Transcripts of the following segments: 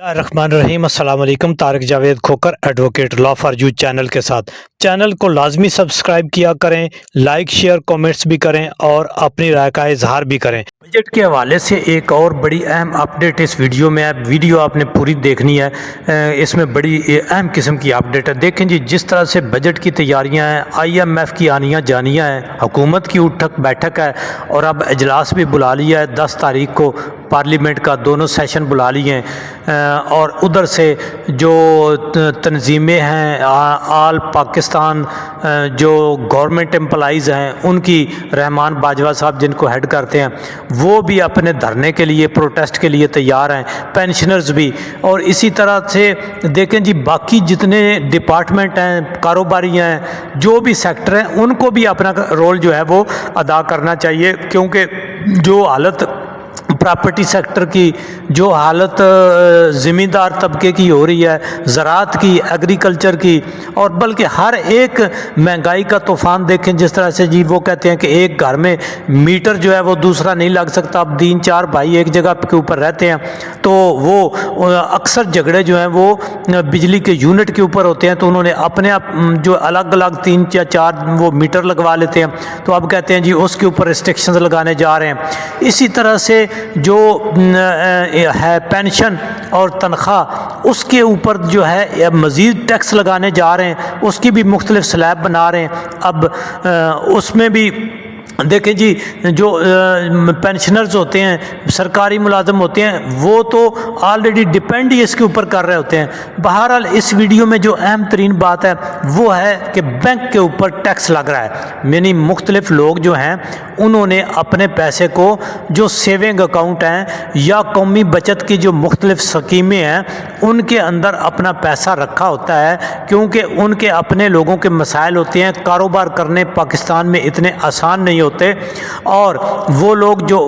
रहमान रहीम। अस्सलाम वालेकुम। Tariq Javed Khokhar, advocate, law for you channel के साथ। चैनल को लाजमी सब्सक्राइब किया करें, लाइक शेयर कमेंट्स भी करें और अपनी राय का इजहार भी करें। बजट के हवाले से एक और बड़ी अहम अपडेट इस वीडियो में है। वीडियो आपने पूरी देखनी है, इसमें बड़ी अहम किस्म की अपडेट है। देखें जी, जिस तरह से बजट की तैयारियां हैं, IMF की आनियाँ जानियाँ हैं, हुकूमत की उठक बैठक है और अब इजलास भी बुला लिया है 10 तारीख को। पार्लियामेंट का दोनों सेशन बुला लिए हैं और उधर से जो तंजीमें हैं, आल पाकिस्तान जो गवर्नमेंट एम्प्लॉइज़ हैं, उनकी रहमान बाजवा साहब जिनको हेड करते हैं, वो भी अपने धरने के लिए, प्रोटेस्ट के लिए तैयार हैं, पेंशनर्स भी। और इसी तरह से देखें जी, बाकी जितने डिपार्टमेंट हैं, कारोबारी हैं, जो भी सेक्टर हैं, उनको भी अपना रोल जो है वो अदा करना चाहिए। क्योंकि जो हालत प्रॉपर्टी सेक्टर की, जो हालत ज़मींदार तबके की हो रही है, ज़राअत की, एग्रीकल्चर की, और बल्कि हर एक महंगाई का तूफ़ान देखें। जिस तरह से जी वो कहते हैं कि एक घर में मीटर जो है वो दूसरा नहीं लग सकता। अब 3-4 भाई एक जगह के ऊपर रहते हैं तो वो अक्सर झगड़े जो हैं वो बिजली के यूनिट के ऊपर होते हैं, तो उन्होंने अपने आप जो अलग अलग 3 या 4 वो मीटर लगवा लेते हैं। तो अब कहते हैं जी उसके ऊपर रिस्ट्रिक्शंस लगाने जा रहे हैं। इसी तरह से जो है पेंशन और तनख्वाह, उसके ऊपर जो है मज़ीद टैक्स लगाने जा रहे हैं, उसकी भी मुख्तलिफ स्लैब बना रहे हैं। अब उसमें भी देखें जी, जो पेंशनर्स होते हैं, सरकारी मुलाजम होते हैं, वो तो ऑलरेडी डिपेंड ही इसके ऊपर कर रहे होते हैं। बहरहाल इस वीडियो में जो अहम तरीन बात है वो है कि बैंक के ऊपर टैक्स लग रहा है। यानी मुख्तलिफ लोग जो हैं उन्होंने अपने पैसे को, जो सेविंग अकाउंट हैं या कौमी बचत की जो मुख्तलिफ स्कीमें हैं, उनके अंदर अपना पैसा रखा होता है। क्योंकि उनके अपने लोगों के मसाइल होते हैं, कारोबार करने पाकिस्तान में इतने आसान नहीं होते, और वो लोग जो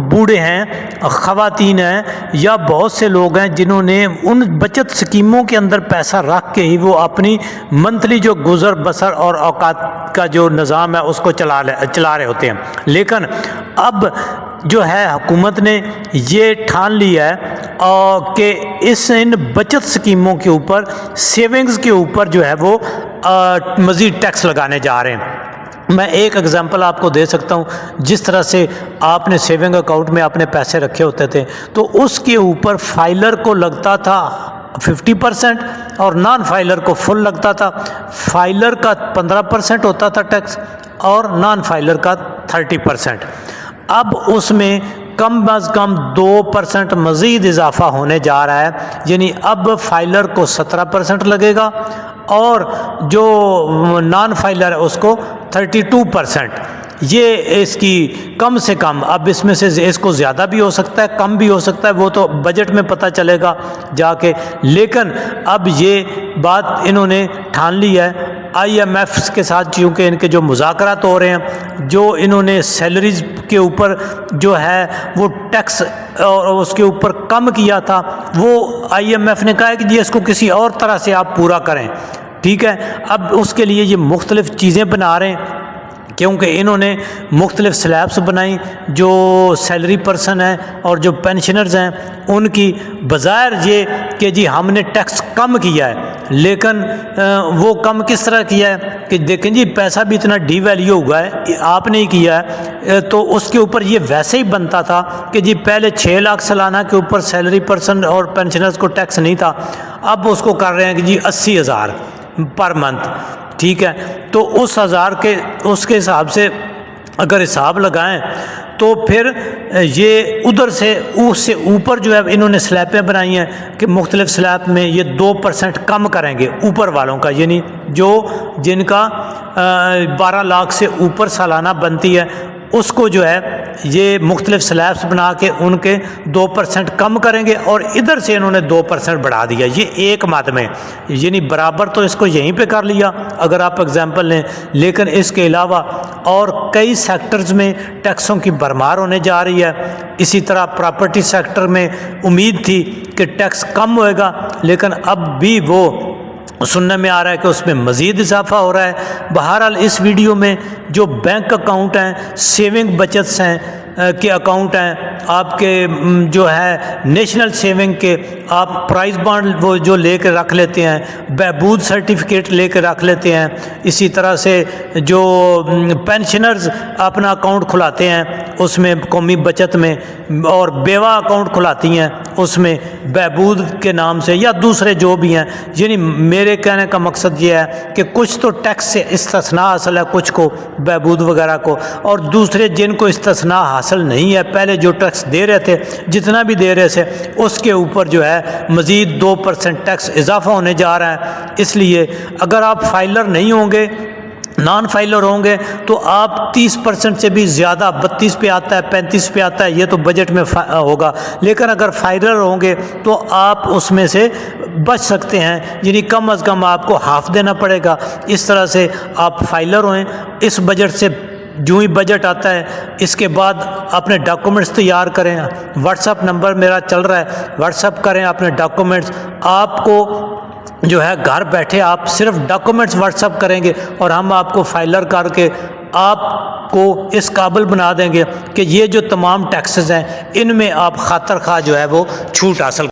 बूढ़े हैं, ख़वातीन हैं, या बहुत से लोग हैं जिन्होंने उन बचत स्कीमों के अंदर पैसा रख के ही वो अपनी मंथली जो गुज़र बसर और औकात का जो निज़ाम है उसको चला रहे होते हैं। लेकिन अब जो है हुकूमत ने ये ठान लिया है कि इन बचत स्कीमों के ऊपर, सेविंग्स के ऊपर जो है वो मज़ीद टैक्स लगाने जा रहे हैं। मैं एक एग्जांपल आपको दे सकता हूँ। जिस तरह से आपने सेविंग अकाउंट में अपने पैसे रखे होते थे, तो उसके ऊपर फाइलर को लगता था 50% और नॉन फाइलर को फुल लगता था। फाइलर का 15% होता था टैक्स और नॉन फाइलर का 30%। अब उसमें कम अज़ कम 2% मज़ीद इजाफा होने जा रहा है। यानी अब फाइलर को 17% लगेगा और जो नॉन फाइलर है उसको 32%। ये इसकी कम से कम, अब इसमें से इसको ज़्यादा भी हो सकता है, कम भी हो सकता है, वो तो बजट में पता चलेगा जाके। लेकिन अब ये बात इन्होंने ठान ली है IMF के साथ, क्योंकि इनके जो मुज़ाकरात हो रहे हैं, जो इन्होंने सैलरीज़ के ऊपर जो है वो टैक्स और उसके ऊपर कम किया था, वो IMF ने कहा है कि जी इसको किसी और तरह से आप पूरा करें। ठीक है, अब उसके लिए ये मुख्तलिफ चीज़ें बना रहे हैं, क्योंकि इन्होंने मुख्तलिफ स्लैब्स बनाई। जो सैलरी पर्सन हैं और जो पेंशनर्स हैं उनकी, बज़ाहिर ये कि जी हमने टैक्स कम किया है, लेकिन वो कम किस तरह किया है कि देखें जी पैसा भी इतना डीवैल्यू हुआ है, आपने ही किया है। तो उसके ऊपर ये वैसे ही बनता था कि जी पहले 6 लाख सालाना के ऊपर सैलरी पर्सन और पेंशनर्स को टैक्स नहीं था, अब उसको कर रहे हैं कि जी 80,000 पर मंथ। ठीक है, तो उस हज़ार के उसके हिसाब से अगर हिसाब लगाएं तो फिर ये उधर से उससे ऊपर जो है इन्होंने स्लैबें बनाई हैं कि मुख्तलिफ स्लैब में ये 2% कम करेंगे ऊपर वालों का। यानी जो जिनका 12 लाख से ऊपर सालाना बनती है, उसको जो है ये मुख्तलिफ स्लैब्स बना के उनके 2% कम करेंगे, और इधर से इन्होंने 2% बढ़ा दिया। ये एक मद में, यानी बराबर तो इसको यहीं पे कर लिया अगर आप एग्जांपल लें। लेकिन इसके अलावा और कई सेक्टर्स में टैक्सों की भरमार होने जा रही है। इसी तरह प्रॉपर्टी सेक्टर में उम्मीद थी कि टैक्स कम होएगा, लेकिन अब भी वो सुनने में आ रहा है कि उसमें मज़ीद इजाफा हो रहा है। बहरहाल इस वीडियो में जो बैंक अकाउंट हैं, सेविंग बचत हैं, کے اکاؤنٹ ہیں، آپ کے جو ہے نیشنل سیونگ کے، آپ پرائز بانڈ وہ جو لے کے رکھ لیتے ہیں، بہبود سرٹیفکیٹ لے کے رکھ لیتے ہیں، اسی طرح سے جو پینشنرز اپنا اکاؤنٹ کھلاتے ہیں اس میں قومی بچت میں، اور بیوہ اکاؤنٹ کھلاتی ہیں اس میں بہبود کے نام سے یا دوسرے جو بھی ہیں، یعنی میرے کہنے کا مقصد یہ ہے کہ کچھ تو ٹیکس سے استثناء حاصل ہے کچھ کو، بہبود وغیرہ کو، اور دوسرے جن کو استثناء حاصل نہیں ہے، پہلے جو ٹیکس دے رہے تھے جتنا بھی دے رہے تھے اس کے اوپر جو ہے مزید 2% ٹیکس اضافہ ہونے جا رہا ہے۔ اس لیے اگر آپ فائلر نہیں ہوں گے، نان فائلر ہوں گے، تو آپ 30% سے بھی زیادہ، 32 پہ آتا ہے، 35 پہ آتا ہے، یہ تو بجٹ میں ہوگا، لیکن اگر فائلر ہوں گے تو آپ اس میں سے بچ سکتے ہیں، یعنی کم از کم آپ کو ہاف دینا پڑے گا۔ اس طرح سے آپ فائلر ہوئیں۔ اس بجٹ سے جو ہی بجٹ آتا ہے اس کے بعد اپنے ڈاکومنٹس تیار کریں، واٹس اپ نمبر میرا چل رہا ہے، واٹس اپ کریں اپنے ڈاکومنٹس، آپ کو جو ہے گھر بیٹھے آپ صرف ڈاکومنٹس واٹس اپ کریں گے اور ہم آپ کو فائلر کر کے آپ کو اس قابل بنا دیں گے کہ یہ جو تمام ٹیکسز ہیں ان میں آپ خاطر خواہ جو ہے وہ چھوٹ حاصل